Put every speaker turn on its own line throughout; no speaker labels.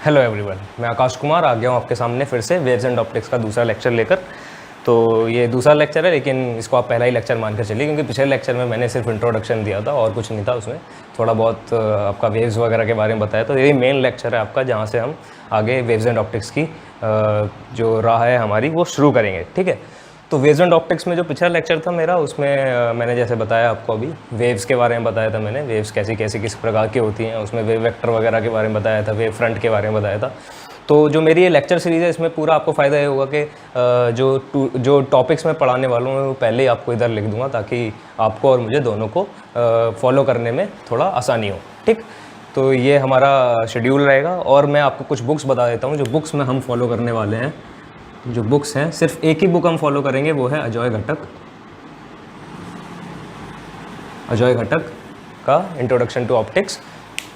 Hello everyone, मैं आकाश कुमार आ गया हूँ आपके सामने फिर से वेव्स एंड ऑप्टिक्स का दूसरा लेक्चर लेकर। तो ये दूसरा लेक्चर है, लेकिन इसको आप पहला ही लेक्चर मानकर चलिए, क्योंकि पिछले लेक्चर में मैंने सिर्फ इंट्रोडक्शन दिया था और कुछ नहीं था उसमें। थोड़ा बहुत आपका वेव्स वगैरह के बारे में बताया। तो यही मेन लेक्चर है आपका, जहाँ से हम आगे वेव्स एंड ऑप्टिक्स की जो राह है हमारी वो शुरू करेंगे। ठीक है। तो वेव्स एंड ऑप्टिक्स में जो पिछला लेक्चर था मेरा, उसमें मैंने जैसे बताया आपको, अभी वेव्स के बारे में बताया था मैंने। वेव्स कैसी कैसी किस प्रकार की होती हैं, उसमें वेव वेक्टर वगैरह के बारे में बताया था, वेव फ्रंट के बारे में बताया था। तो जो मेरी ये लेक्चर सीरीज़ है, इसमें पूरा आपको फ़ायदा ये होगा कि जो टॉपिक्स मैं पढ़ाने वाला हूँ वो पहले ही आपको इधर लिख दूँगा, ताकि आपको और मुझे दोनों को फॉलो करने में थोड़ा आसानी हो। ठीक। तो ये हमारा शेड्यूल रहेगा, और मैं आपको कुछ बुक्स बता देता हूँ जो बुक्स में हम फॉलो करने वाले हैं। जो बुक्स हैं, सिर्फ एक ही बुक हम फॉलो करेंगे, वो है अजय घटक का इंट्रोडक्शन टू ऑप्टिक्स।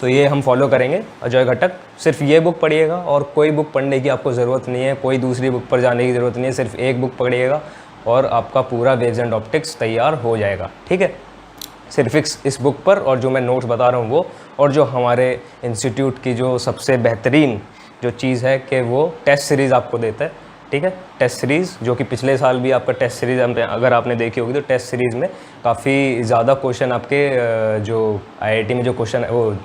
तो ये हम फॉलो करेंगे, अजय घटक। सिर्फ ये बुक पढ़िएगा और कोई बुक पढ़ने की आपको ज़रूरत नहीं है, कोई दूसरी बुक पर जाने की ज़रूरत नहीं है। सिर्फ एक बुक पढ़िएगा और आपका पूरा वेव्स एंड ऑप्टिक्स तैयार हो जाएगा। ठीक है। सिर्फ इस बुक पर, और जो मैं नोट्स बता रहा हूँ वो, और जो हमारे इंस्टीट्यूट की जो सबसे बेहतरीन जो चीज़ है कि वो टेस्ट सीरीज़ आपको देता है। ठीक है। टेस्ट सीरीज़ जो कि पिछले साल भी आपका टेस्ट सीरीज़ अगर आपने देखी होगी, तो टेस्ट सीरीज़ में काफ़ी ज़्यादा क्वेश्चन आपके जो आईआईटी में जो क्वेश्चन है, वो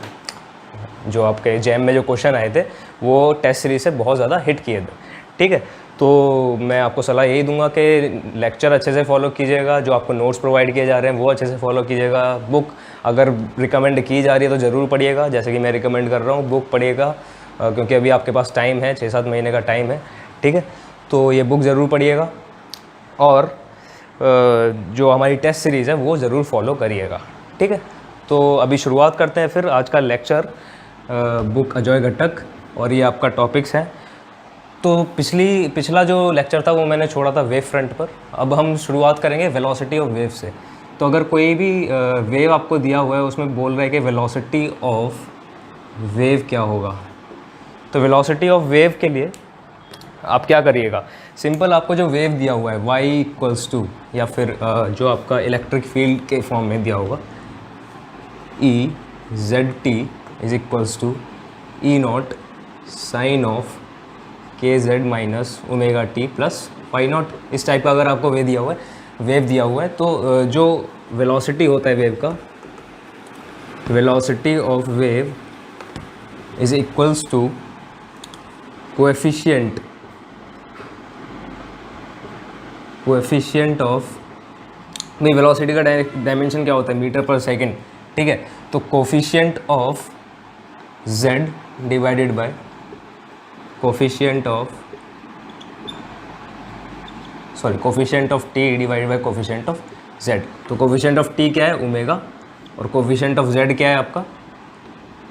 जो आपके जैम में जो क्वेश्चन आए थे, वो टेस्ट सीरीज़ से बहुत ज़्यादा हिट किए थे। ठीक है। तो मैं आपको सलाह यही दूंगा कि लेक्चर अच्छे से फॉलो कीजिएगा, जो आपको नोट्स प्रोवाइड किए जा रहे हैं वो अच्छे से फॉलो कीजिएगा। बुक अगर रिकमेंड की जा रही है तो ज़रूर पढ़िएगा, जैसे कि मैं रिकमेंड कर रहा हूँ, बुक पढ़िएगा, क्योंकि अभी आपके पास टाइम है, 6-7 महीने का टाइम है। ठीक है। तो ये बुक ज़रूर पढ़िएगा, और जो हमारी टेस्ट सीरीज़ है वो ज़रूर फॉलो करिएगा। ठीक है। तो अभी शुरुआत करते हैं फिर आज का लेक्चर, बुक अजय घटक, और ये आपका टॉपिक्स है। तो पिछला जो लेक्चर था वो मैंने छोड़ा था वेव फ्रंट पर। अब हम शुरुआत करेंगे वेलोसिटी ऑफ वेव से। तो अगर कोई भी वेव आपको दिया हुआ है, उसमें बोल रहा है कि वेलोसिटी ऑफ वेव क्या होगा, तो वेलोसिटी ऑफ वेव के लिए आप क्या करिएगा, सिंपल आपको जो वेव दिया हुआ है y = या फिर जो आपका इलेक्ट्रिक फील्ड के फॉर्म में दिया होगा, EZT = E0 sin of kz minus ω/t plus y0। इस टाइप का अगर आपको वेव दिया हुआ है, तो जो वेलोसिटी होता है वेव का, velocity of wave is equals to coefficient of, नहीं, वेलोसिटी का डायमेंशन क्या होता है, मीटर पर सेकंड। ठीक है। तो coefficient of z divided by coefficient of t divided by coefficient of z। तो कोफिशिएंट ऑफ t क्या है, ओमेगा, और कोफिशिएंट ऑफ z क्या है आपका,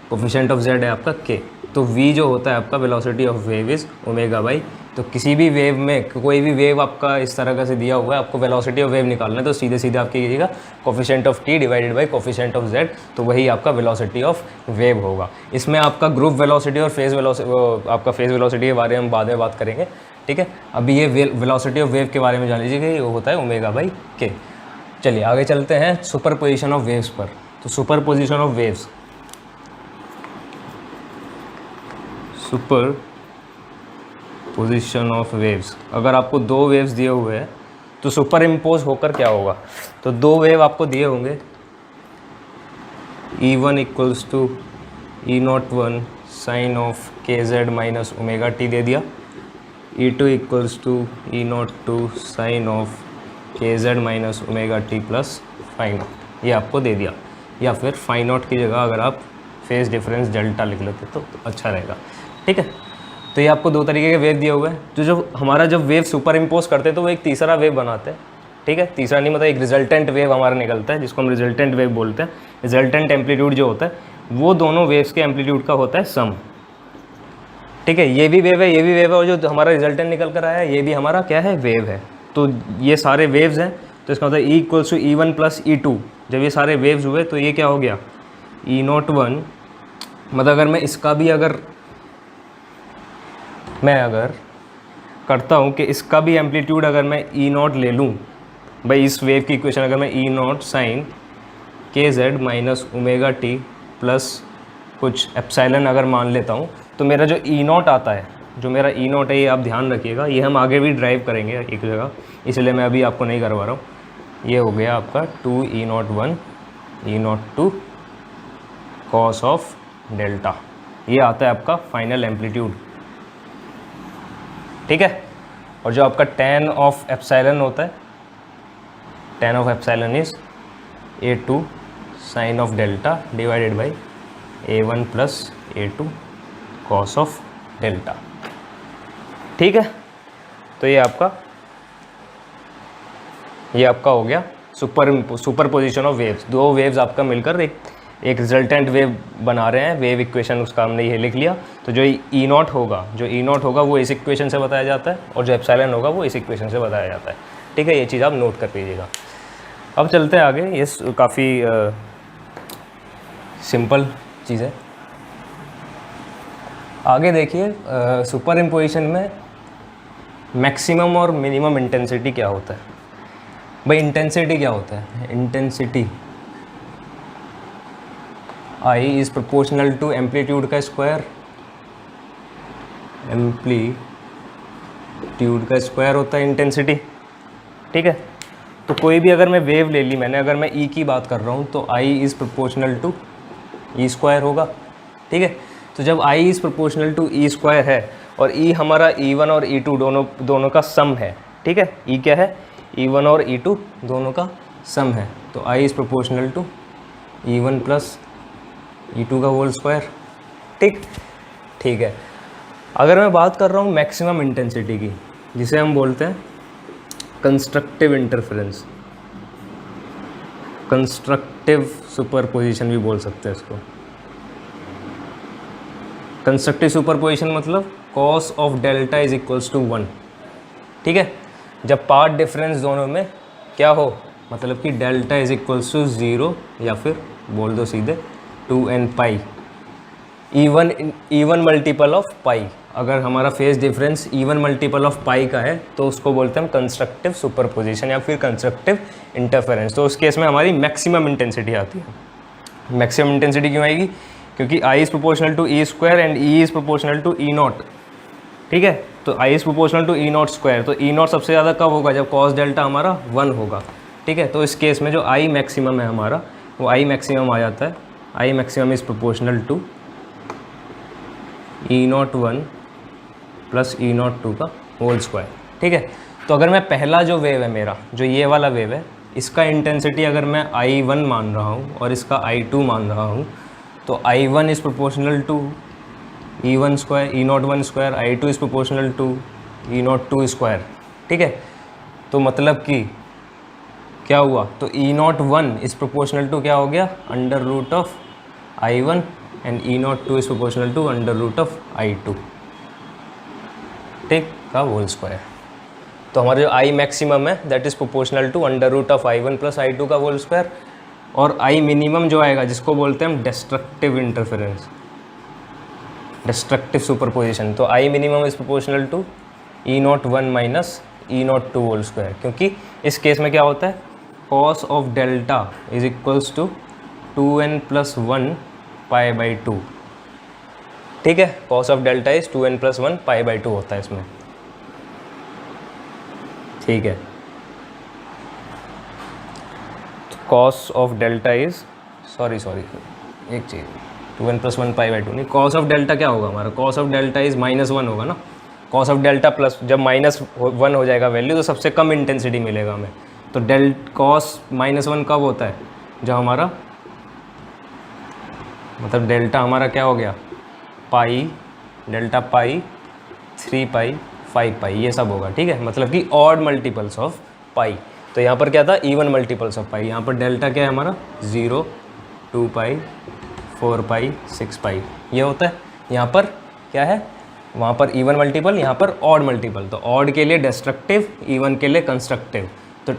कोफिशिएंट ऑफ z है आपका k। तो v जो होता है आपका वेलोसिटी ऑफ वेव इज़ ω/। तो किसी भी वेव में, कोई भी वेव आपका इस तरह का से दिया हुआ है, आपको वेलोसिटी ऑफ वेव निकालना है, तो सीधे सीधे आप क्या कीजिएगा, coefficient of t divided by coefficient of z, तो वही आपका वेलोसिटी ऑफ वेव होगा। इसमें आपका ग्रुप वेलोसिटी और फेज़ वेलोसिटी, आपका फेज़ वेलोसिटी के बारे में हम बाद में बात करेंगे। ठीक है। अभी ये वेलोसिटी ऑफ वेव के बारे में जान लीजिए कि वो होता है ω/k। चलिए आगे चलते हैं सुपरपोजिशन ऑफ वेव्स पर। तो superposition of waves, superposition of waves, अगर आपको दो वेव्स दिए हुए हैं तो सुपर इम्पोज होकर क्या होगा, तो दो वेव आपको दिए होंगे, E1 = E01 sin of kz minus ω/t दे दिया, E2 = E02 sin of kz minus ω/t plus φ0, ये आपको दे दिया। या फिर φ0 की जगह अगर आप फेज डिफरेंस डेल्टा लिख लेते तो अच्छा रहेगा। ठीक है। तो ये आपको दो तरीके के वेव दिए हुए हैं। तो जो हमारा जब वेव सुपर इम्पोज करते हैं तो वो एक तीसरा वेव बनाते हैं। ठीक है। तीसरा नहीं, मतलब एक रिजल्टेंट वेव हमारा निकलता है, जिसको हम रिजल्टेंट वेव बोलते हैं। रिजल्टेंट एम्पलीट्यूड जो होता है वो दोनों वेव्स के एम्पलीट्यूड का होता है सम। ठीक है। ये भी वेव है, ये भी वेव है, और जो हमारा रिजल्टेंट निकल कर आया है ये भी हमारा क्या है, वेव है। तो ये सारे वेव्स हैं। तो इसका मतलब E = E1 + E2, जब ये सारे वेव्स हुए तो ये क्या हो गया, E01, मतलब अगर मैं इसका भी अगर करता हूँ कि इसका भी एम्पलीट्यूड अगर मैं E0 ले लूँ, भाई इस वेव की इक्वेशन अगर मैं E0 sin kz minus ω/t plus कुछ एप्सिलॉन अगर मान लेता हूँ, तो मेरा जो ई नॉट आता है, जो मेरा ई नॉट है, ये आप ध्यान रखिएगा, ये हम आगे भी ड्राइव करेंगे एक जगह, इसलिए मैं अभी आपको नहीं करवा रहा हूँ। ये हो गया आपका 2 E naught 1 E naught 2 cos of delta, ये आता है आपका फाइनल एम्पलीट्यूड, ठीक है। और जो आपका tan ऑफ एप्सिलॉन होता है, tan of epsilon is A2 sine of delta divided by A1 plus A2 cos of delta, ठीक है। तो ये आपका हो गया सुपरपोजिशन ऑफ वेव्स। दो वेव्स आपका मिलकर एक रिजल्टेंट वेव बना रहे हैं, वेव इक्वेशन उसका हमने ये लिख लिया। तो जो ई नॉट होगा वो इस इक्वेशन से बताया जाता है, और जो एप्सिलॉन होगा वो इस इक्वेशन से बताया जाता है, ठीक है। ये चीज़ आप नोट कर लीजिएगा। अब चलते हैं आगे, ये काफ़ी सिंपल चीज़ है। आगे देखिए, सुपरइम्पोजिशन में मैक्सिमम और मिनिमम इंटेंसिटी क्या होता है। भाई इंटेंसिटी क्या होता है, intensity I is proportional to amplitude का स्क्वायर, एम्पलीट्यूड का स्क्वायर होता है इंटेंसिटी, ठीक है। तो कोई भी अगर मैं वेव ले ली मैंने, अगर मैं E की बात कर रहा हूँ तो I is proportional to E square होगा, ठीक है। तो जब I is proportional to E square है और E हमारा E1 और E2 दोनों का सम है, ठीक है। E क्या है, E1 और E2 दोनों का सम है, तो I is proportional to E1 plus E2 का होल स्क्वायर, ठीक है। अगर मैं बात कर रहा हूँ मैक्सिमम इंटेंसिटी की, जिसे हम बोलते हैं कंस्ट्रक्टिव इंटरफेरेंस, कंस्ट्रक्टिव सुपरपोजिशन भी बोल सकते हैं इसको। कंस्ट्रक्टिव सुपरपोजिशन मतलब cos of delta is equals to 1, ठीक है। जब पार्ट डिफरेंस दोनों में क्या हो, मतलब कि डेल्टा इज इक्वल्स टू 0 या फिर बोल दो सीधे 2n pi, even multiple of pi. अगर हमारा phase difference even multiple of pi का है तो उसको बोलते हैं हम कंस्ट्रक्टिव सुपरपोजिशन या फिर कंस्ट्रक्टिव इंटरफेरेंस। तो उस केस में हमारी मैक्सिमम इंटेंसिटी आती है। मैक्सिमम इंटेंसिटी क्यों आएगी, क्योंकि I is proportional to E square and E is proportional to E not, ठीक है। तो I is proportional to E not square, तो E नॉट सबसे ज़्यादा कब होगा, जब कॉस डेल्टा हमारा 1 होगा, ठीक है। तो इस केस में जो I मैक्सिमम है हमारा, वो I मैक्सिमम आ जाता है, I maximum is proportional to E not 1 plus E not 2 का होल स्क्वायर, ठीक है। तो अगर मैं पहला जो वेव है मेरा, जो ये वाला वेव है, इसका इंटेंसिटी अगर मैं I1 मान रहा हूँ और इसका I2 मान रहा हूँ, तो I1 is proportional to E1 square, E not 1 square, I2 is proportional to E not 2 square, ठीक है। तो मतलब कि क्या हुआ, तो E नॉट 1 इज़ प्रोपोर्शनल टू क्या हो गया, under root of I1 and E not 2 is proportional to under root of I2, ठीक, का होल स्क्वायर। तो हमारा जो I मैक्सिमम है that is proportional to under root of I1 plus I2 का होल स्क्वायर, और I मिनिमम जो आएगा जिसको बोलते हैं हम डिस्ट्रक्टिव इंटरफेरेंस, डिस्ट्रक्टिव सुपरपोजिशन। तो I minimum is proportional to E not 1 minus E not 2 whole square, क्योंकि इस केस में क्या होता है, cos of delta is equals to 2n plus 1 pi by 2, ठीक है। Cos of delta is 2n plus 1 pi by 2 होता है इसमें, ठीक है। Cos of delta is sorry एक चीज़, 2n प्लस 1 पाई बाई 2 नहीं, कॉस ऑफ डेल्टा क्या होगा हमारा, कॉस ऑफ डेल्टा इज -1 होगा ना। कॉस ऑफ डेल्टा प्लस, जब -1 हो जाएगा वैल्यू तो सबसे कम इंटेंसिटी मिलेगा हमें। तो कॉस -1 कब होता है, जब हमारा मतलब डेल्टा हमारा क्या हो गया, पाई, डेल्टा पाई, 3 पाई, 5 पाई, ये सब होगा, ठीक है। मतलब कि ऑड मल्टीपल्स ऑफ पाई। तो यहाँ पर क्या था, इवन मल्टीपल्स ऑफ पाई। यहाँ पर डेल्टा क्या है हमारा, 0, 2 पाई, 4 पाई, 6 पाई, ये होता है। यहाँ पर क्या है, वहाँ पर इवन मल्टीपल, यहाँ पर ऑड मल्टीपल। तो ऑड के लिए डिस्ट्रक्टिव, इवन के लिए कंस्ट्रक्टिव। तो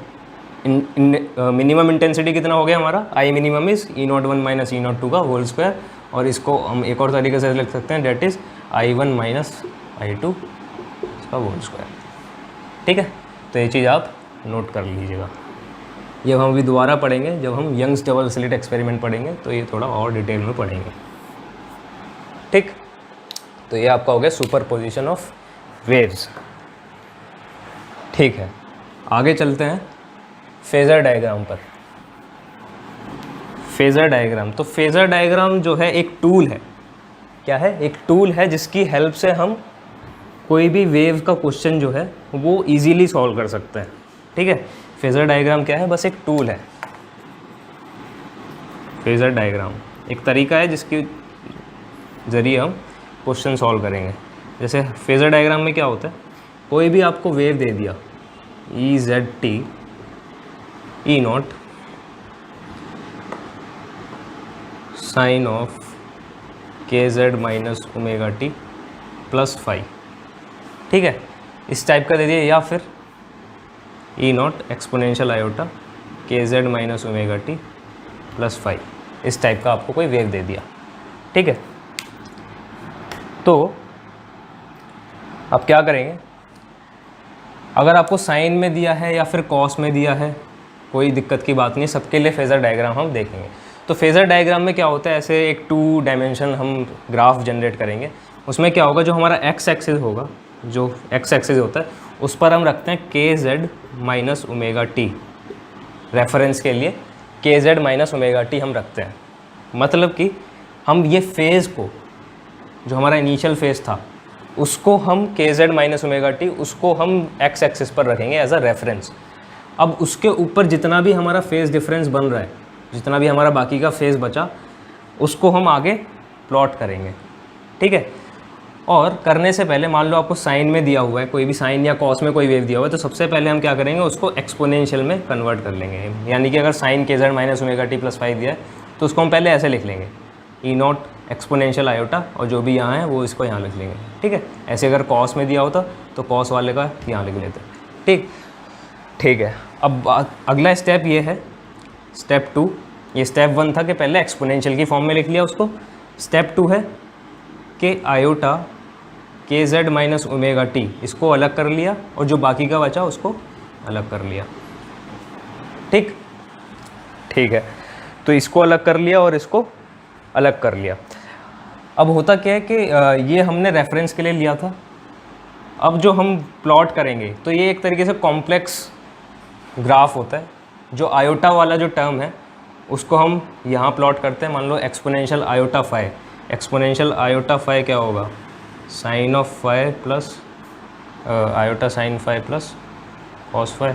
मिनिमम इंटेंसिटी कितना हो गया हमारा, I minimum is E not 1 minus E not 2 का होल स्क्वायर, और इसको हम एक और तरीके से लिख सकते हैं, that is I1 minus I2 इसका होल स्क्वायर, ठीक है। तो ये चीज़ आप नोट कर लीजिएगा। ये हम अभी दोबारा पढ़ेंगे जब हम यंग्स डबल स्लिट एक्सपेरिमेंट पढ़ेंगे, तो ये थोड़ा और डिटेल में पढ़ेंगे, ठीक। तो ये आपका हो गया सुपरपोजिशन ऑफ वेव्स। ठीक है, आगे चलते हैं फेज़र डायग्राम पर। फेज़र डायग्राम, तो फेज़र डायग्राम जो है एक टूल है। क्या है? एक टूल है जिसकी हेल्प से हम कोई भी वेव का क्वेश्चन जो है वो इजीली सॉल्व कर सकते हैं। ठीक है, फेज़र डायग्राम क्या है? बस एक टूल है। फेज़र डायग्राम एक तरीका है जिसके ज़रिए हम क्वेश्चन सॉल्व करेंगे। जैसे फेज़र डायग्राम में क्या होता है, कोई भी आपको वेव दे दिया E z t E naught sine of k z minus omega t plus phi. ठीक है, इस टाइप का दे दिया, या फिर E naught exponential iota k z minus omega t plus phi, इस टाइप का आपको कोई वेव दे दिया। ठीक है, तो आप क्या करेंगे, अगर आपको साइन में दिया है या फिर कॉस में दिया है, कोई दिक्कत की बात नहीं, सबके लिए फेज़र डायग्राम हम देखेंगे। तो फेज़र डायग्राम में क्या होता है, ऐसे एक 2 डायमेंशन हम ग्राफ जनरेट करेंगे। उसमें क्या होगा, जो हमारा एक्स एक्सिस होगा, जो एक्स एक्सिस होता है उस पर हम रखते हैं के z minus omega T. Reference के लिए के जेड माइनस ओमेगा टी हम रखते हैं। मतलब कि हम ये फेज़ को, जो हमारा इनिशियल फेज़ था, उसको हम के जेड माइनस ओमेगा टी उसको हम एक्स एक्सिस पर रखेंगे एज अ रेफरेंस। अब उसके ऊपर जितना भी हमारा फेज़ डिफरेंस बन रहा है, जितना भी हमारा बाकी का फेज़ बचा, उसको हम आगे प्लॉट करेंगे। ठीक है, और करने से पहले मान लो आपको साइन में दिया हुआ है, कोई भी साइन या कॉस में कोई वेव दिया हुआ है, तो सबसे पहले हम क्या करेंगे, उसको एक्सपोनेंशियल में कन्वर्ट कर लेंगे। यानी कि अगर sign k z minus omega t plus five दिया है तो उसको हम पहले ऐसे लिख लेंगे, ई नॉट एक्सपोनेंशियल आयोटा, और जो भी यहाँ है वो इसको यहाँ लिख लेंगे। ठीक है, ऐसे अगर कॉस में दिया होता तो कॉस वाले का यहाँ लिख लेते। ठीक है, अब अगला स्टेप ये है, स्टेप 2। ये स्टेप 1 था कि पहले एक्सपोनेंशियल की फॉर्म में लिख लिया उसको। स्टेप 2 है कि iota k z minus omega T, इसको अलग कर लिया और जो बाकी का बचा उसको अलग कर लिया। ठीक है, तो इसको अलग कर लिया और इसको अलग कर लिया। अब होता क्या है कि ये हमने रेफरेंस के लिए लिया था। अब जो हम प्लॉट करेंगे तो ये एक तरीके से कॉम्प्लेक्स ग्राफ होता है। जो आयोटा वाला जो टर्म है उसको हम यहाँ प्लॉट करते हैं। मान लो exponential iota phi, exponential iota phi क्या होगा, sine of phi plus iota sine phi plus cos phi.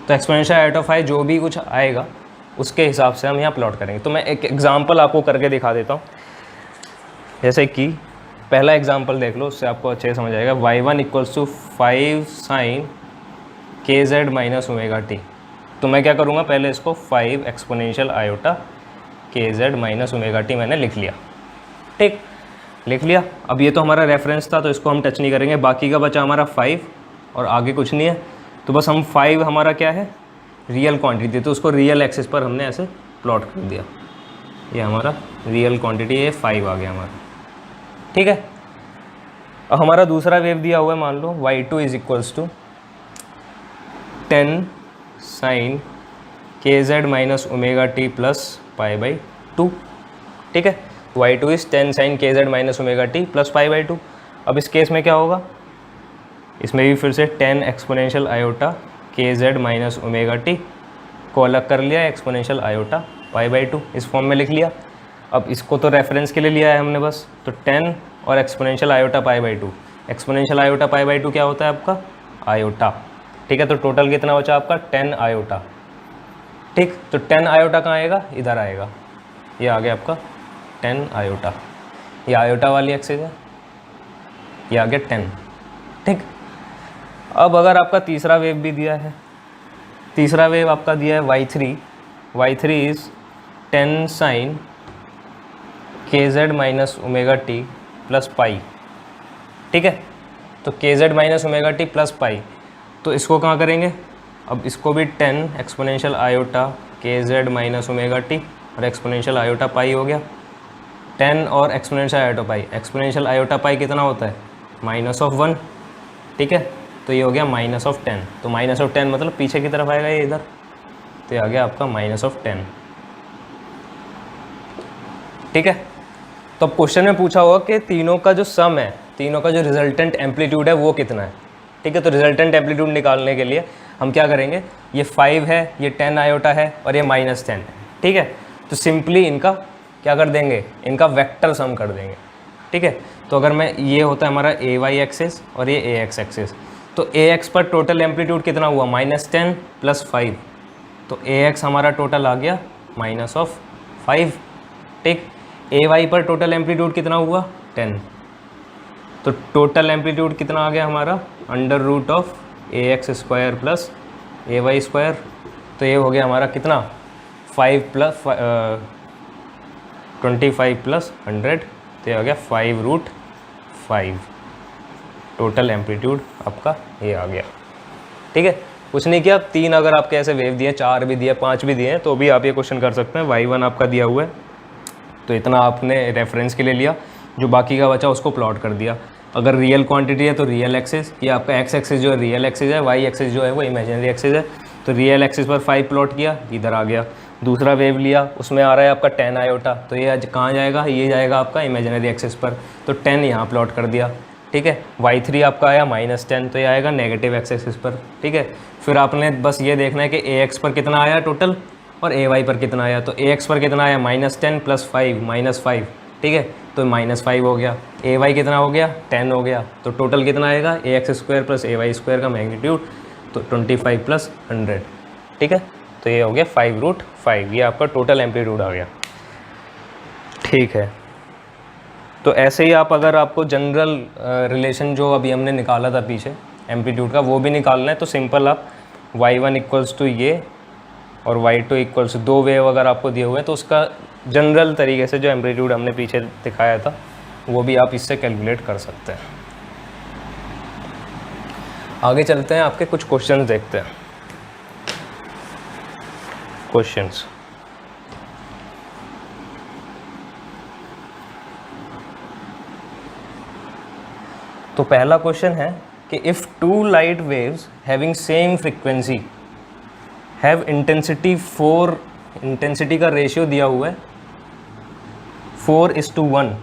तो एक्सपोनेंशियल आयोटा फाई जो भी कुछ आएगा उसके हिसाब से हम यहाँ प्लॉट करेंगे। तो मैं एक एग्जांपल आपको करके दिखा देता हूँ। जैसे कि पहला एग्जांपल देख लो, उससे आपको अच्छे से समझ आएगा। y1 equals to 5 sign k z minus omega T. तो मैं क्या करूँगा, पहले इसको 5 exponential iota k z minus omega T मैंने लिख लिया। ठीक, लिख लिया। अब ये तो हमारा रेफरेंस था तो इसको हम टच नहीं करेंगे। बाकी का बचा हमारा 5 और आगे कुछ नहीं है। तो बस हम 5 हमारा क्या है, रियल क्वांटिटी, तो उसको रियल एक्सिस पर हमने ऐसे प्लॉट कर दिया। ये हमारा रियल क्वांटिटी, ये 5 आ गया हमारा। ठीक है, अब हमारा दूसरा वेव दिया हुआ है, मान लो y2 is equals to 10 sine k z minus omega t plus pi by 2। ठीक है, y2 is 10 sine k z minus omega t plus pi by 2। अब इस केस में क्या होगा, इसमें भी फिर से 10 exponential iota k z minus omega T को अलग कर लिया, एक्सपोनेंशियल आयोटा पाई बाई 2 इस फॉर्म में लिख लिया। अब इसको तो रेफरेंस के लिए लिया है हमने बस, तो 10 और exponential iota pi by 2। Exponential iota pi by 2 क्या होता है आपका, आयोटा। ठीक है, तो टोटल कितना बचा आपका, 10 आयोटा। ठीक, तो 10 आयोटा कहाँ आएगा, इधर आएगा। ये आ गया आपका 10 आयोटा। ये आयोटा वाली एक्सिस है, ये आ गया 10। ठीक, अब अगर आपका तीसरा वेव भी दिया है, तीसरा वेव आपका दिया है y3 is 10 sine k z minus omega t plus पाई। ठीक है, तो के z minus omega t plus पाई, तो इसको कहाँ करेंगे, अब इसको भी 10 exponential iota k z minus omega T और एक्सपोनेंशियल आयोटा पाई हो गया। 10 और एक्सपोनेंशियल आयोटा पाई, एक्सपोनेंशियल आयोटा पाई कितना होता है, -1। ठीक है, तो ये हो गया -10। तो -10 मतलब पीछे की तरफ आएगा ये इधर, तो ये आ गया आपका -10। ठीक है, तो अब क्वेश्चन में पूछा होगा कि तीनों का जो सम है, तीनों का जो रिजल्टेंट एम्पलीट्यूड है वो कितना है। ठीक है, तो रिजल्टेंट एम्पलीट्यूड निकालने के लिए हम क्या करेंगे, ये 5 है, ये 10 आयोटा है और ये -10 है। ठीक है, तो सिंपली इनका क्या कर देंगे, इनका वेक्टर सम कर देंगे। ठीक है, तो अगर मैं, ये होता है हमारा AY एक्सिस और ये AX एक्सिस, तो AX पर टोटल एम्पलीट्यूड कितना हुआ, -10 + 5, तो AX हमारा टोटल आ गया -5। ठीक, AY पर टोटल एम्पलीट्यूड कितना हुआ, 10, तो टोटल एम्पलीट्यूड कितना आ गया हमारा, √AX² + AY², तो ये हो गया हमारा कितना, 5 + 25 + 100, तो ये हो गया 5√5 टोटल एम्पलीट्यूड आपका ये आ गया। ठीक है, कुछ नहीं किया, 3 अगर आपके ऐसे वेव दिए, 4 भी दिए, 5 भी दिए हैं, तो भी आप ये क्वेश्चन कर सकते हैं। y1 आपका दिया हुआ है, तो इतना आपने रेफरेंस के लिए लिया, जो बाकी का बचा उसको प्लॉट कर दिया। अगर रियल क्वांटिटी है तो रियल एक्सिस, ये आपका x एक्सिस जो है रियल एक्सिस है, y एक्सिस जो है वो इमेजिनरी एक्सिस है, तो रियल एक्सिस पर 5 प्लॉट किया, इधर आ गया। दूसरा वेव लिया, उसमें आ रहा है आपका 10 आयोटा, तो ये आज कहाँ जाएगा, ये जाएगा आपका इमेजिनरी एक्सिस पर, तो 10 यहाँ प्लॉट कर दिया। ठीक है, y3 आपका आया -10, तो ये आएगा नेगेटिव एक्स एक्सिस पर। ठीक है, फिर आपने बस ये देखना है कि AX पर कितना आया टोटल और AY पर कितना आया, तो AX पर कितना आया, -10 + 5 -5। ठीक है, तो -5 हो गया, AY कितना हो गया, 10 हो गया, तो टोटल कितना आएगा, AX² + AY² का मैग्नीट्यूड, तो 25 + 100। ठीक है, तो ये हो गया 5√5, ये आपका टोटल एम्पलीट्यूड आ गया। ठीक है, तो ऐसे ही आप, अगर आपको जनरल रिलेशन जो अभी हमने निकाला था पीछे एम्पलीट्यूड का, वो भी निकालना है, तो सिंपल आप y1 = ये और y2 = 2 वेव अगर आपको दिए हुए हैं, तो उसका जनरल तरीके से जो एम्पलीट्यूड हमने पीछे दिखाया था वो भी आप इससे कैलकुलेट कर सकते हैं। आगे चलते हैं, आपके कुछ क्वेश्चंस देखते हैं। क्वेश्चंस, तो पहला क्वेश्चन है कि if 2 light waves having same frequency have intensity 4, intensity का रेशियो दिया हुआ है 4:1।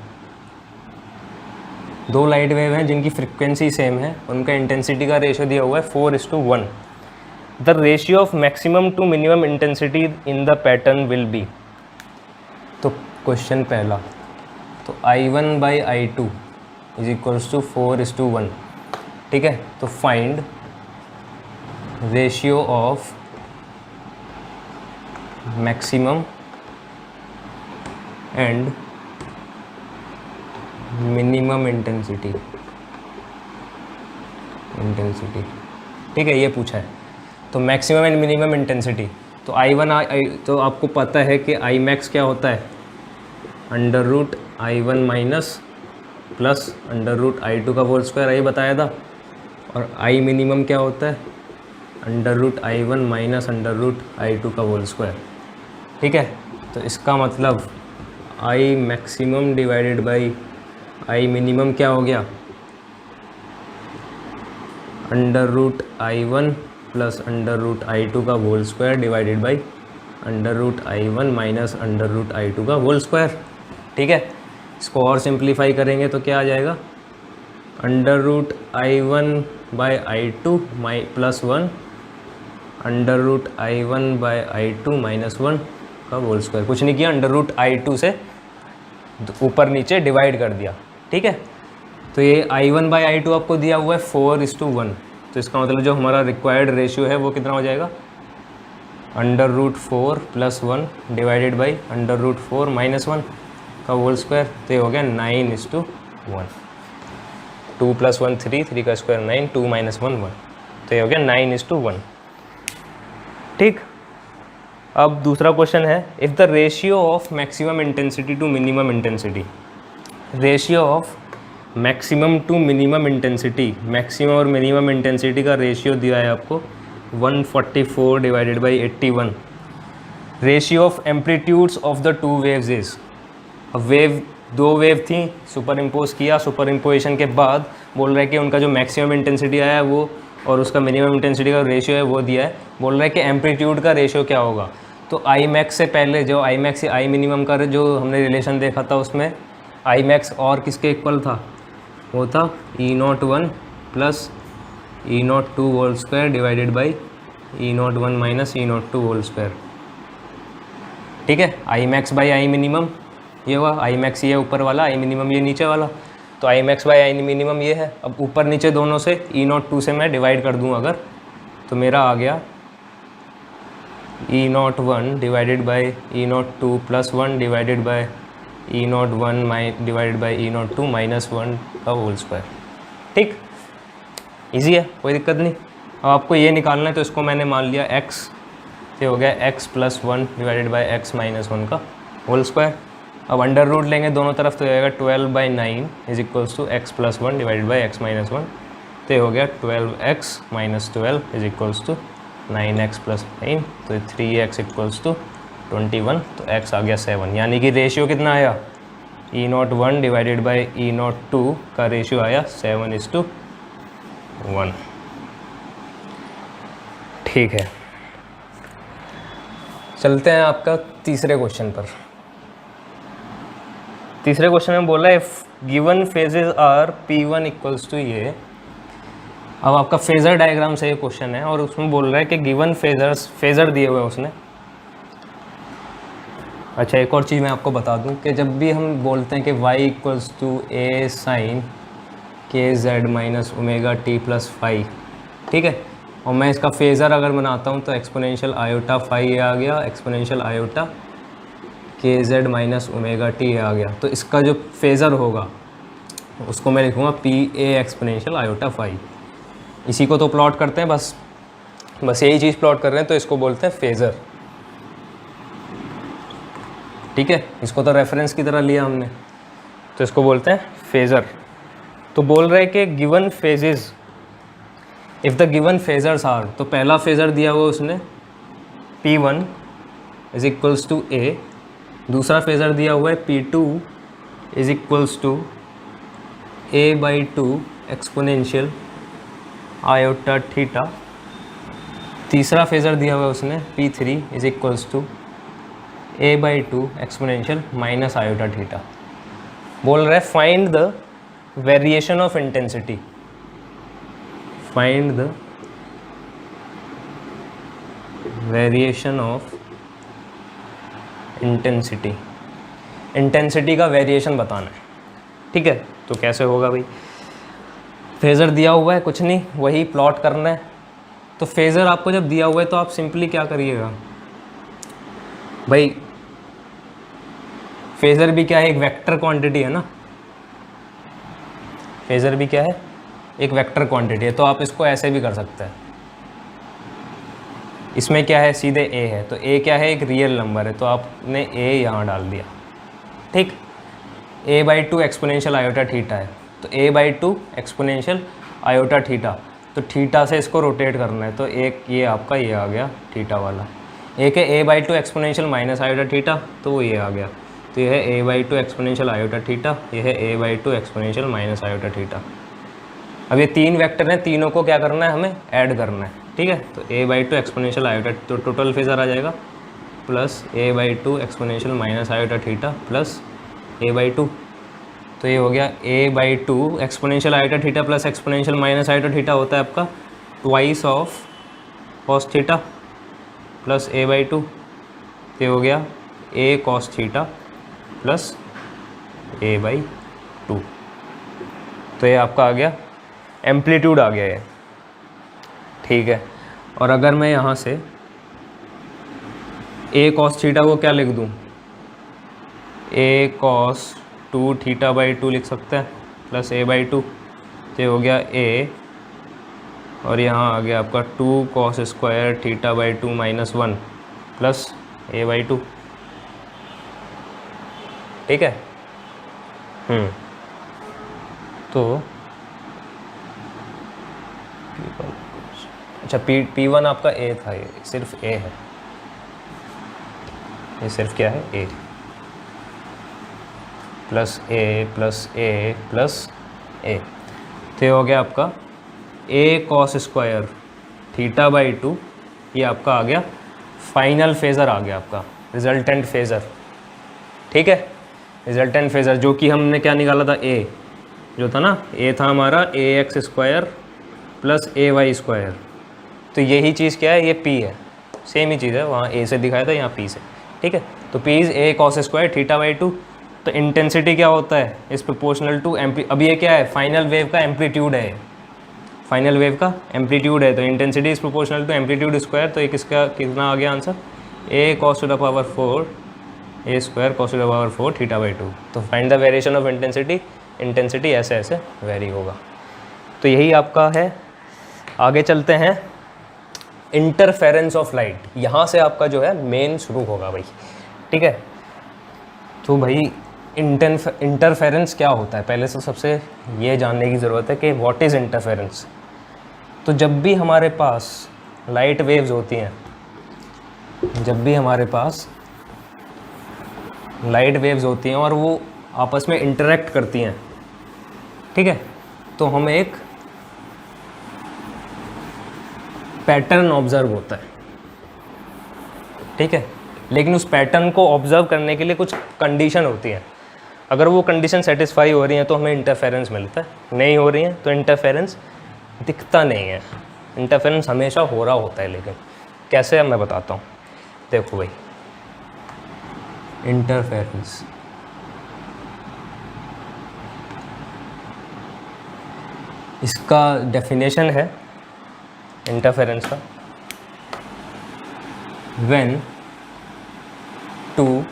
2 लाइट वेव हैं जिनकी फ्रीक्वेंसी सेम है, उनका इंटेंसिटी का रेशियो दिया हुआ है 4:1। The ratio of maximum to minimum intensity in the pattern will be. तो क्वेश्चन पहला, तो I1/I2 = 4:1। ठीक है, तो find ratio of maximum and minimum intensity. ठीक है, ये पूछा है, तो मैक्सिमम एंड मिनिमम इंटेंसिटी, तो I1 तो आपको पता है कि I max क्या होता है, √I1 माइनस प्लस √I2 का होल स्क्वायर, यही बताया था। और I मिनिमम क्या होता है, √I1 माइनस √I2 का होल स्क्वायर। ठीक है, तो इसका मतलब I maximum divided by I minimum क्या हो गया, √I1 प्लस √I2 का whole square divided by √I1 minus √I2 का होल स्क्वायर। ठीक है, इसको और सिंप्लीफाई करेंगे तो क्या आ जाएगा, √I1/I2 प्लस 1 √I1/I2 माइनस 1 का होल स्क्वायर। कुछ नहीं किया, √I2 से ऊपर नीचे डिवाइड कर दिया। ठीक है, तो ये I1/I2 आपको दिया हुआ है 4:1, तो इसका मतलब जो हमारा रिक्वायर्ड रेशियो है वो कितना हो जाएगा, √4 प्लस 1 डिवाइडेड बाई √4 माइनस 1 का होल स्क्वायर, तो ये हो गया 9:1। 2 + 1 3, 3 का स्क्वायर 9, 2 - 1 1, तो ये हो गया 9:1। ठीक, अब दूसरा क्वेश्चन है, if the ratio of maximum intensity to minimum intensity, ratio of maximum to minimum intensity, maximum और मिनिमम इंटेंसिटी का रेशियो दिया है आपको 144/81। Ratio of amplitudes of the 2 waves is, अब वेव 2 वेव थी, सुपर इम्पोज किया, सुपर इम्पोजिशन के बाद बोल रहा है कि उनका जो मैक्सिमम इंटेंसिटी आया है वो और उसका मिनिमम इंटेंसिटी का रेशियो है वो दिया है। बोल रहा है कि एम्पलीट्यूड का रेशियो क्या होगा, तो I max से पहले जो I max से I minimum का जो हमने रिलेशन देखा था उसमें आई मैक्स और किसके इक्वल था, वो था E01 plus E02 whole square divided by E01 minus E02 whole square. ठीक है, I max by I minimum ये हुआ, आई मैक्स ये ऊपर वाला, आई मिनिमम ये नीचे वाला, तो आई मैक्स बाई आई मिनिमम ये है। अब ऊपर नीचे दोनों से E02 से मैं डिवाइड कर दूँ अगर, तो मेरा आ गया E01 divided by E02 plus 1 divided by E01 divided by E02 minus 1 का होल स्क्वायर। ठीक, इजी है, कोई दिक्कत नहीं। अब आपको ये निकालना है, तो इसको मैंने मान लिया x, ये हो गया x plus 1 divided by x minus 1 का होल स्क्वायर। अब अंडर रूट लेंगे दोनों तरफ, तो ये आएगा 12/9 is equals to x plus 1 divided by x minus 1, तो ये हो गया 12x minus 12 is equals to 9x plus 9, तो 3x इक्वल्स टू 21, तो x आ गया 7, यानी कि रेशियो कितना आया, E01 डिवाइडेड बाई E02 का रेशियो आया 7:1। ठीक है, चलते हैं आपका तीसरे क्वेश्चन पर। तीसरे क्वेश्चन में बोला है if given phases are P1 equals to ये। अब आपका फेज़र डायग्राम से ये क्वेश्चन है और उसमें बोल रहा है कि गिवन फेज़र दिए हुए हैं उसने। अच्छा, एक और चीज़ मैं आपको बता दूं कि जब भी हम बोलते हैं कि y equals to a sine k z minus omega t plus phi, ठीक है, और मैं इसका फेज़र अगर बनाता हूं तो एक्सपोनेंशियल आयोटा फाई आ गया, exponential iota k z minus omega t आ गया। तो इसका जो फेज़र होगा उसको मैं लिखूँगा P A exponential iota phi. इसी को तो प्लॉट करते हैं, बस यही चीज़ प्लॉट कर रहे हैं, तो इसको बोलते हैं फेज़र। ठीक है, इसको तो रेफरेंस की तरह लिया हमने, तो इसको बोलते हैं फेज़र। तो बोल रहे हैं कि given phases, if the given phasors are, तो पहला फेज़र दिया हुआ उसने P1 is equals to A, दूसरा फेज़र दिया हुआ है P2 is equals to A/2 exponential iota theta, तीसरा फेज़र दिया हुआ है उसने P3 is equals to A/2 exponential minus iota theta. बोल रहा है find the variation of intensity, find the variation of intensity, intensity का वेरिएशन बताना है। ठीक है, तो कैसे होगा भाई, फेज़र दिया हुआ है, कुछ नहीं, वही प्लॉट करना है। तो फेज़र आपको जब दिया हुआ है तो आप सिंपली क्या करिएगा भाई, फेज़र भी क्या है, एक वेक्टर क्वांटिटी है ना, फेज़र भी क्या है, एक वेक्टर क्वांटिटी है। तो आप इसको ऐसे भी कर सकते हैं, इसमें क्या है, सीधे a है, तो a क्या है, एक रियल नंबर है, तो आपने a यहाँ डाल दिया। ठीक, A/2 एक्सपोनेंशियल आयोटा थीटा है, तो A/2 एक्सपोनेंशियल आयोटा थीटा, तो थीटा से इसको रोटेट करना है, तो एक ये आपका ये आ गया थीटा वाला। एक है A/2 exponential minus iota theta, तो वो ये आ गया, तो ये है A/2 एक्सपोनेंशियल आयोटा थीटा, ये है A/2 exponential minus iota theta. अब ये तीन वेक्टर हैं, तीनों को क्या करना है, हमें ऐड करना है। ठीक है, तो A/2 एक्सपोनेंशियल आयोटा, तो टोटल फेज़र आ जाएगा plus A/2 exponential minus iota theta plus A/2, तो ये हो गया A/2 exponential iota theta plus exponential minus iota theta होता है आपका twice of cos theta plus A/2, तो ये हो गया A cos theta plus A/2, तो ये आपका आ गया एम्पलीट्यूड आ गया ये। ठीक है, और अगर मैं यहाँ से A कॉस थीटा को क्या लिख दूँ, A कॉस 2 थीटा/2 लिख सकते हैं प्लस A/2, तो ये हो गया A, और यहाँ आ गया आपका 2 cos square थीटा/2 minus 1 plus A/2। ठीक है, तो अच्छा P1 आपका A था, ये सिर्फ A है, ये सिर्फ क्या है, A plus A plus A plus A, तो ये हो गया आपका A कॉस स्क्वायर थीटा/2, ये आपका आ गया फाइनल फेज़र, आ गया आपका रिजल्टेंट फेज़र। ठीक है, रिजल्टेंट फेजर जो कि हमने क्या निकाला था, ए जो था ना, ए था हमारा ax² प्लस ay²। तो यही चीज़ क्या है, ये p है, सेम ही चीज़ है, वहाँ a से दिखाया था, यहाँ p से, ठीक है। तो p इज़ a cos² θ/2। तो इंटेंसिटी क्या होता है, इज प्रोपोर्शनल टू अब ये क्या है, फाइनल वेव का एम्पलीट्यूड है, फाइनल वेव का एम्पलीट्यूड है। तो intensity is proportional to amplitude square. तो ये किसका कितना आ गया answer, a cos² a² cos² θ/2। तो find the variation of intensity, intensity ऐसे ऐसे वेरी होगा। तो यही आपका है। आगे चलते हैं, इंटरफेरेंस ऑफ लाइट, यहाँ से आपका जो है मेन शुरू होगा भाई, ठीक है। तो भाई इंटरफेरेंस क्या होता है, पहले से सबसे ये जानने की ज़रूरत है कि व्हाट इज़ इंटरफेरेंस। तो जब भी हमारे पास लाइट वेव्स होती हैं, जब भी हमारे पास लाइट वेव्स होती हैं और वो आपस में इंटरेक्ट करती हैं, ठीक है, तो हमें एक पैटर्न ऑब्जर्व होता है, ठीक है। लेकिन उस पैटर्न को ऑब्जर्व करने के लिए कुछ कंडीशन होती है। अगर वो कंडीशन सेटिस्फाई हो रही हैं तो हमें इंटरफेरेंस मिलता है, नहीं हो रही हैं तो इंटरफेरेंस दिखता नहीं है। इंटरफेरेंस हमेशा हो रहा होता है, लेकिन कैसे है मैं बताता हूँ। देखो भाई, इंटरफेरेंस इसका डेफिनेशन है इंटरफेरेंस का, व्हेन टू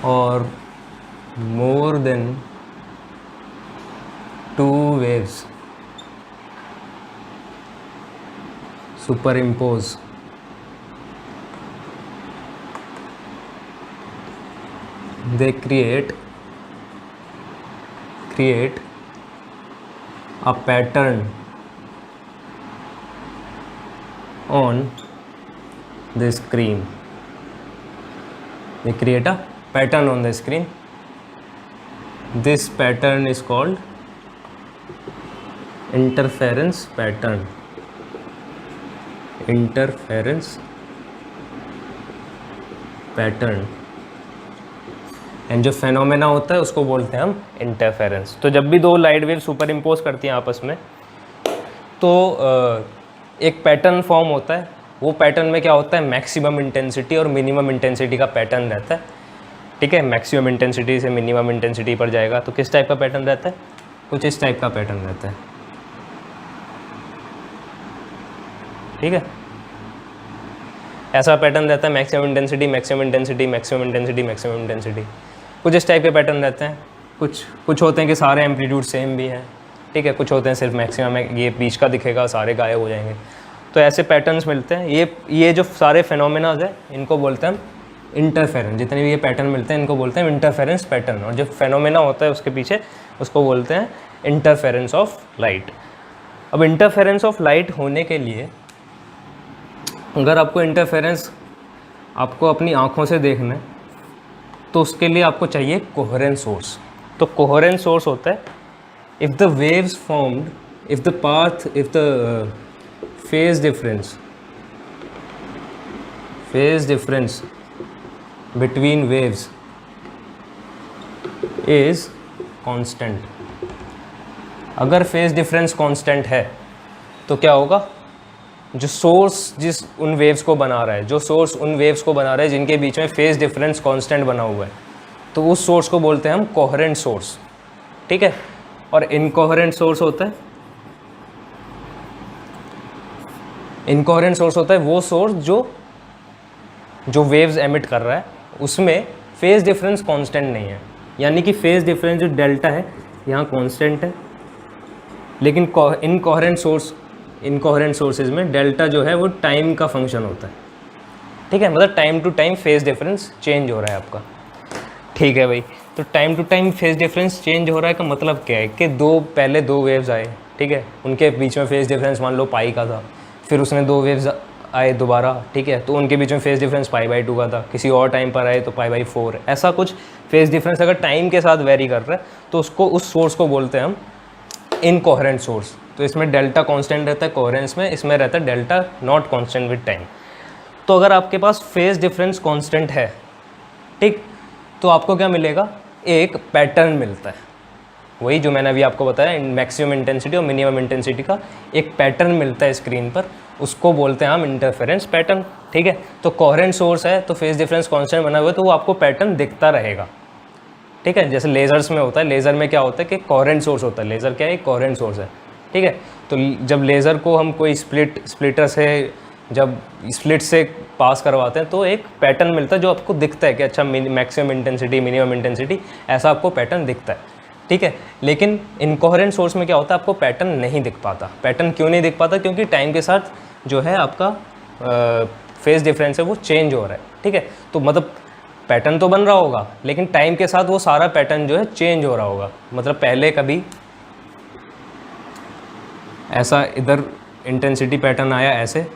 और more than two waves superimpose they create a pattern on the screen. They create a pattern on the screen. This pattern is called interference pattern. Interference pattern and जो phenomena होता है उसको बोलते हैं हम interference. तो जब भी दो लाइट वेव सुपर इम्पोज करती हैं आपस में, तो एक पैटर्न फॉर्म होता है। वो पैटर्न में क्या होता है, मैक्सिमम इंटेंसिटी और मिनिमम इंटेंसिटी का पैटर्न रहता है, ठीक है। मैक्सिमम इंटेंसिटी से मिनिमम इंटेंसिटी पर जाएगा तो किस टाइप का पैटर्न रहता है, कुछ इस टाइप का पैटर्न रहता है, ठीक है। ऐसा पैटर्न रहता है, maximum intensity maximum intensity maximum intensity maximum intensity, कुछ इस टाइप के पैटर्न रहते हैं। कुछ होते हैं कि सारे एम्पलीट्यूड सेम भी हैं, ठीक है। कुछ होते हैं सिर्फ मैक्सिमम है, ये बीच का दिखेगा, सारे गायब हो जाएंगे। तो ऐसे पैटर्न्स मिलते हैं। ये जो सारे फेनोमेनाज है इनको बोलते हैं हम इंटरफेरेंस। जितने भी ये पैटर्न मिलते हैं इनको बोलते हैं इंटरफेरेंस पैटर्न, और जो फेनोमेना होता है उसके पीछे उसको बोलते हैं इंटरफेरेंस ऑफ लाइट। अब इंटरफेरेंस ऑफ लाइट होने के लिए, अगर आपको इंटरफेरेंस आपको अपनी आँखों से देखना है तो उसके लिए आपको चाहिए कोहेरेंट सोर्स। तो कोहेरेंट सोर्स होता है if the waves formed, if the path, if the phase difference between waves is constant। अगर फेज डिफरेंस कांस्टेंट है तो क्या होगा, जो सोर्स जिस उन वेव्स को बना रहा है, जो सोर्स उन वेव्स को बना रहा है जिनके बीच में फेज डिफरेंस कांस्टेंट बना हुआ है, तो उस सोर्स को बोलते हैं हम कोहेरेंट सोर्स, ठीक है। और इनकोहेरेंट सोर्स होता है, इनकोहेरेंट सोर्स होता है वो सोर्स जो वेव्स एमिट कर रहा है उसमें फेज डिफरेंस कांस्टेंट नहीं है। यानी कि फेज डिफरेंस जो डेल्टा है यहाँ कांस्टेंट है, लेकिन इनकोहेरेंट सोर्सेज में डेल्टा जो है वो टाइम का फंक्शन होता है, ठीक है। मतलब time to time phase difference change हो रहा है आपका, ठीक है भाई। तो time to time phase difference change हो रहा है का मतलब क्या है कि पहले दो वेव्स आए, ठीक है, उनके बीच में फेज डिफरेंस मान लो पाई का था, फिर उसने दो वेव्स आए दोबारा, ठीक है, तो उनके बीच में फेज डिफरेंस π/2 का था, किसी और टाइम पर आए तो π/4। ऐसा कुछ फेज डिफरेंस अगर टाइम के साथ वेरी कर रहा है तो उसको, उस सोर्स को बोलते हैं हम इनकोहेरेंट सोर्स। तो इसमें डेल्टा कांस्टेंट रहता है कोहेरेंस में, इसमें रहता है delta not constant with time. तो अगर आपके पास फेज डिफरेंस कांस्टेंट है, ठीक, तो आपको क्या मिलेगा, एक पैटर्न मिलता है। वही जो मैंने अभी आपको बताया, मैक्सिमम इंटेंसिटी और मिनिमम इंटेंसिटी का एक पैटर्न मिलता है स्क्रीन पर, उसको बोलते हैं हम इंटरफेरेंस पैटर्न। ठीक है, तो कोहेरेंट सोर्स है तो फेज डिफरेंस कांस्टेंट बना हुआ है, तो वो आपको पैटर्न दिखता रहेगा। ठीक है, जैसे लेज़र्स में होता है, लेज़र में क्या होता है कि कोहेरेंट सोर्स होता है, लेज़र क्या है, एक कोहेरेंट सोर्स है। ठीक है, तो जब लेज़र को हम कोई स्प्लिटर से जब स्प्लिट से पास करवाते हैं तो एक पैटर्न मिलता है जो आपको दिखता है कि अच्छा मैक्सिमम इंटेंसिटी, मिनिमम इंटेंसिटी, ऐसा आपको पैटर्न दिखता है। ठीक है, लेकिन इनकोहेरेंट सोर्स में क्या होता है, आपको पैटर्न नहीं दिख पाता। पैटर्न क्यों नहीं दिख पाता, क्योंकि टाइम के साथ जो है आपका फेज डिफरेंस है वो चेंज हो रहा है। ठीक है, तो मतलब पैटर्न तो बन रहा होगा लेकिन टाइम के साथ वो सारा पैटर्न जो है चेंज हो रहा होगा। मतलब पहले कभी ऐसा इधर इंटेंसिटी पैटर्न आया ऐसे,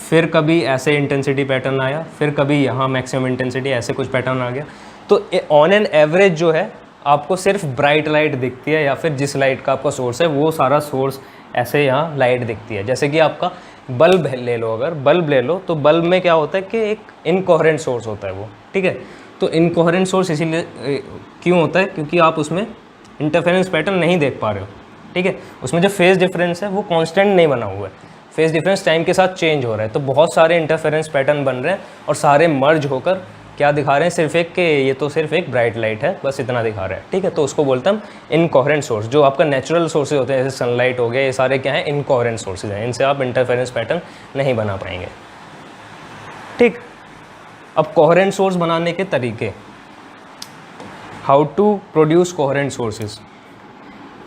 फिर कभी ऐसे इंटेंसिटी पैटर्न आया, फिर कभी यहाँ मैक्सिमम इंटेंसिटी, ऐसे कुछ पैटर्न आ गया। तो ऑन एन एवरेज जो है आपको सिर्फ ब्राइट लाइट दिखती है, या फिर जिस लाइट का आपका सोर्स है वो सारा सोर्स ऐसे यहाँ लाइट दिखती है। जैसे कि आपका बल्ब ले लो, अगर बल्ब ले लो तो बल्ब में क्या होता है कि एक इनकोहेरेंट सोर्स होता है वो। ठीक है, तो इनकोहेरेंट सोर्स इसीलिए क्यों होता है, क्योंकि आप उसमें इंटरफेरेंस पैटर्न नहीं देख पा रहे हो। ठीक है, उसमें जो फेज डिफरेंस है वो कांस्टेंट नहीं बना हुआ है, फेज डिफरेंस टाइम के साथ चेंज हो रहा है। तो बहुत सारे इंटरफेरेंस पैटर्न बन रहे हैं और सारे मर्ज होकर क्या दिखा रहे हैं, सिर्फ एक कि ये तो सिर्फ एक ब्राइट लाइट है, बस इतना दिखा रहा है। ठीक है, तो उसको बोलते हैं हम इनकोहेरेंट सोर्स। जो आपका नेचुरल सोर्सेज होते हैं जैसे सनलाइट हो गया, ये सारे क्या हैं, इनकोहेरेंट सोर्सेज हैं, इनसे आप इंटरफेरेंस पैटर्न नहीं बना पाएंगे। ठीक, अब कोहेरेंट सोर्स बनाने के तरीके, how to produce coherent sources.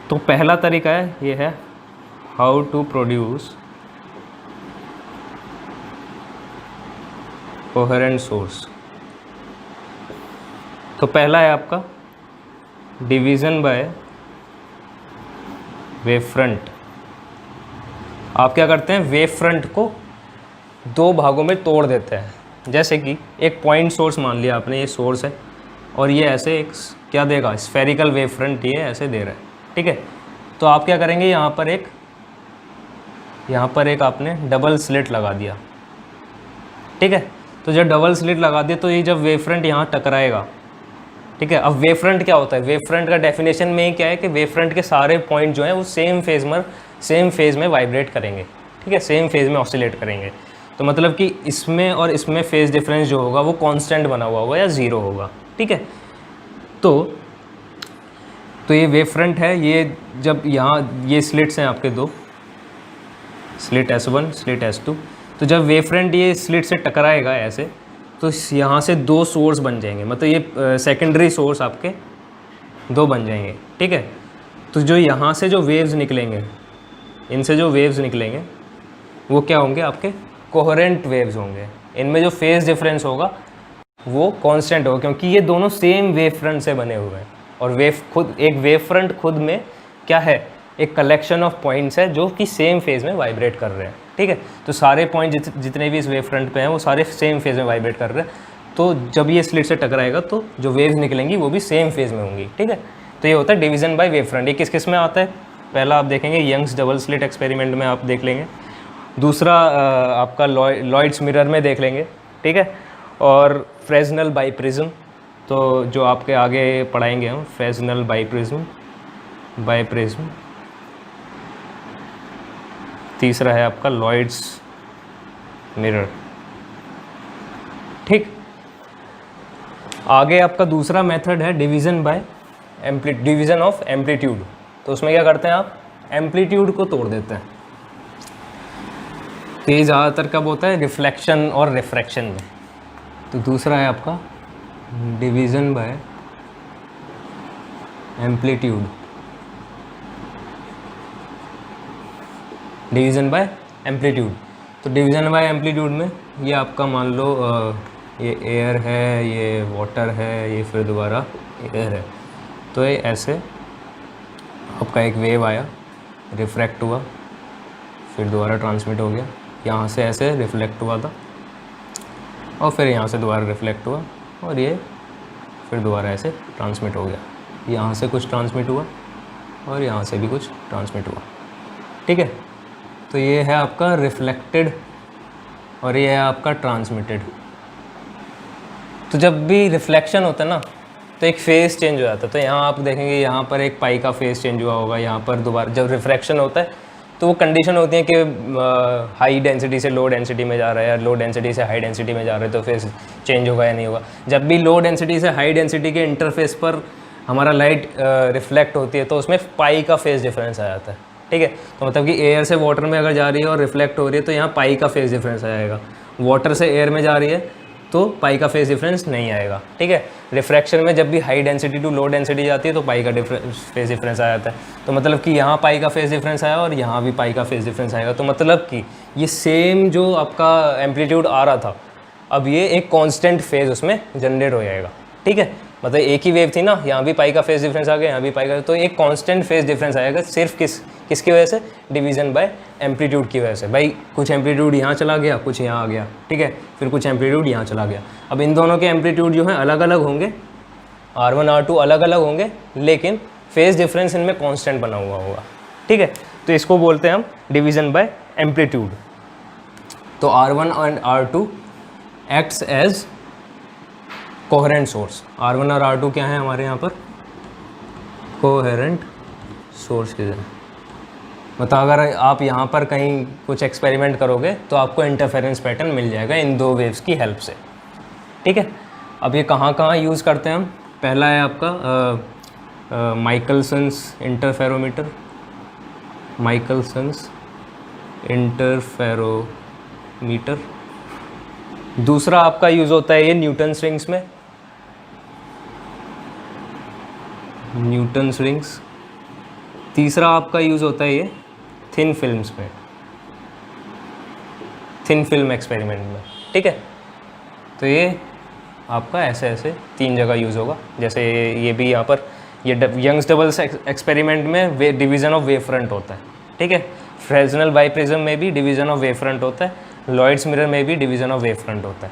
तो पहला तरीका है, ये है how to produce coherent source. तो पहला है आपका डिवीज़न बाय वेव फ्रंट। आप क्या करते हैं, वेव फ्रंट को दो भागों में तोड़ देते हैं। जैसे कि एक पॉइंट सोर्स मान लिया आपने, ये सोर्स है और ये ऐसे एक क्या देगा, स्फेरिकल वेव फ्रंट ये ऐसे दे रहा है। ठीक है, तो आप क्या करेंगे, यहाँ पर एक आपने डबल स्लिट लगा दिया। ठीक है, तो जब डबल स्लिट लगा दिया तो ये जब वेव फ्रंट यहाँ टकराएगा, ठीक है। अब वेव फ्रंट क्या होता है, वेव फ्रंट का डेफिनेशन में ही क्या है कि वेव फ्रंट के सारे पॉइंट जो हैं वो सेम फेज़ में वाइब्रेट करेंगे। ठीक है, सेम फेज़ में ऑसिलेट करेंगे। तो मतलब कि इसमें और इसमें फेज़ डिफरेंस जो होगा वो कांस्टेंट बना हुआ होगा या ज़ीरो होगा। ठीक है, तो ये वेव फ्रंट है। ये जब यहाँ ये स्लिट्स हैं आपके दो, स्लिट S1 स्लिट S2, तो जब वेव फ्रंट ये स्लिट से टकराएगा ऐसे, तो यहाँ से दो सोर्स बन जाएंगे, मतलब ये सेकेंडरी सोर्स आपके दो बन जाएंगे। ठीक है, तो जो यहाँ से जो वेव्स निकलेंगे, इनसे जो वेव्स निकलेंगे वो क्या होंगे, आपके कोहेरेंट वेव्स होंगे। इनमें जो फेज़ डिफरेंस होगा वो कांस्टेंट होगा, क्योंकि ये दोनों सेम वेव फ्रंट से बने हुए हैं। और एक वेव फ्रंट खुद में क्या है, एक कलेक्शन ऑफ पॉइंट्स है जो कि सेम फेज़ में वाइब्रेट कर रहे हैं। ठीक है, तो सारे पॉइंट जितने भी इस वेव फ्रंट पे हैं वो सारे सेम फेज़ में वाइब्रेट कर रहे हैं। तो जब ये स्लिट से टकराएगा तो जो वेव्स निकलेंगी वो भी सेम फेज़ में होंगी। ठीक है, तो ये होता है डिवीज़न बाय वेव फ्रंट। ये किस में आता है, पहला आप देखेंगे यंग्स डबल स्लिट एक्सपेरिमेंट में आप देख लेंगे, दूसरा आपका लॉयड्स मिरर में देख लेंगे। ठीक है, और फ्रेस्नेल बाइप्रिज्म, तो जो आपके आगे पढ़ाएंगे हम, फ्रेस्नेल बाइप्रिज्म। तीसरा है आपका लॉयड्स मिरर। ठीक, आगे आपका दूसरा मेथड है डिवीज़न ऑफ एम्पलीट्यूड। तो उसमें क्या करते हैं, आप एम्पलीट्यूड को तोड़ देते हैं। तो ये ज़्यादातर कब होता है, रिफ्लेक्शन और रिफ्रैक्शन में। तो दूसरा है आपका division by amplitude, division by amplitude. तो डिवीज़न बाय एम्पलीट्यूड में ये आपका मान लो ये एयर है, ये वाटर है, ये फिर दोबारा एयर है। तो ये ऐसे आपका एक वेव आया, रिफ्रैक्ट हुआ, फिर दोबारा ट्रांसमिट हो गया, यहाँ से ऐसे रिफ्लेक्ट हुआ था और फिर यहाँ से दोबारा रिफ्लेक्ट हुआ और ये फिर दोबारा ऐसे ट्रांसमिट हो गया। यहाँ से कुछ ट्रांसमिट हुआ और यहाँ से भी कुछ ट्रांसमिट हुआ। ठीक है, तो ये है आपका रिफ्लेक्टेड और ये है आपका ट्रांसमिटेड। तो जब भी रिफ्लेक्शन होता है ना, तो एक फेस चेंज हो जाता है। तो यहाँ आप देखेंगे यहाँ पर एक पाई का फेस चेंज हुआ होगा, यहाँ पर दोबारा जब रिफ्रैक्शन होता है तो वो कंडीशन होती है कि हाई डेंसिटी से लो डेंसिटी में जा रहा है या लो डेंसिटी से हाई डेंसिटी में जा रहा है, तो फेस चेंज होगा या नहीं होगा। जब भी लो डेंसिटी से हाई डेंसिटी के इंटरफेस पर हमारा लाइट रिफ्लेक्ट होती है तो उसमें पाई का फेस डिफरेंस आ जाता है, ठीक है। तो मतलब कि एयर से वाटर में अगर जा रही है और रिफ्लेक्ट हो रही है तो यहाँ पाई का फेस डिफरेंस आएगा। वाटर से एयर में जा रही है तो पाई का फेस डिफरेंस नहीं आएगा, ठीक है। रिफ्रैक्शन में जब भी high density to low density जाती है तो पाई का फेस डिफरेंस आ जाता है। तो मतलब कि यहाँ पाई का फेस डिफरेंस आया और यहाँ भी पाई का फेस डिफरेंस आएगा। तो मतलब कि ये सेम जो आपका एम्पलीट्यूड आ रहा था, अब ये एक कांस्टेंट फेज उसमें जनरेट हो जाएगा, ठीक है। मतलब एक ही वेव थी ना, यहाँ भी पाई का फेस डिफरेंस आ गया, यहाँ भी पाई का, तो एक कांस्टेंट फेस डिफरेंस आएगा सिर्फ किसकी वजह से, डिवीजन बाय एम्पलीट्यूड की वजह से। भाई कुछ एम्पलीट्यूड यहाँ चला गया, कुछ यहाँ आ गया, ठीक है, फिर कुछ एम्पलीट्यूड यहाँ चला गया। अब इन दोनों के एम्पलीट्यूड जो हैं अलग अलग होंगे, R1 R2 अलग अलग होंगे, लेकिन फेस डिफरेंस इनमें कांस्टेंट बना हुआ होगा, ठीक है। तो इसको बोलते हैं हम डिवीजन बाय एम्पलीट्यूड। तो R1 and R2 acts as coherent source. R1 और R2 क्या है हमारे यहाँ पर, कोहेरेंट सोर्स की तरह। मतलब अगर आप यहाँ पर कहीं कुछ एक्सपेरिमेंट करोगे तो आपको इंटरफेरेंस पैटर्न मिल जाएगा इन दो वेव्स की हेल्प से, ठीक है। अब ये कहाँ कहाँ यूज़ करते हैं हम, पहला है आपका माइकलसन्स इंटरफेरोमीटर, माइकलसन्स इंटरफेरोमीटर। दूसरा आपका यूज़ होता है ये न्यूटन्स रिंग्स में, न्यूटन्स रिंग्स। तीसरा आपका यूज़ होता है ये थिन फिल्म्स में, थिन फिल्म एक्सपेरिमेंट में, ठीक है। तो ये आपका ऐसे ऐसे 3 जगह यूज़ होगा। जैसे ये भी यहाँ पर ये यंग्स डबल्स एक्सपेरिमेंट में डिवीज़न ऑफ वेव फ्रंट होता है, ठीक है। फ्रेस्नेल बाइप्रिज्म में भी डिवीज़न ऑफ वेव फ्रंट होता है, लॉयड्स मिरर में भी डिवीज़न ऑफ वेव फ्रंट होता है।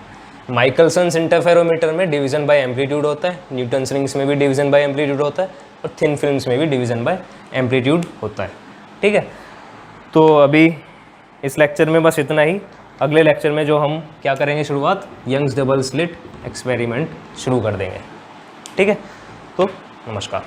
माइकलसन्स इंटरफेरोमीटर में डिवीज़न बाय एम्पलीट्यूड होता है, न्यूटन्स रिंग्स में भी डिवीज़न बाय एम्पलीट्यूड होता है, और थिन फिल्म्स में भी डिवीज़न बाय एम्पलीट्यूड होता है, ठीक है। तो अभी इस लेक्चर में बस इतना ही। अगले लेक्चर में जो हम क्या करेंगे, शुरुआत यंग्स डबल स्लिट एक्सपेरिमेंट शुरू कर देंगे, ठीक है। तो नमस्कार।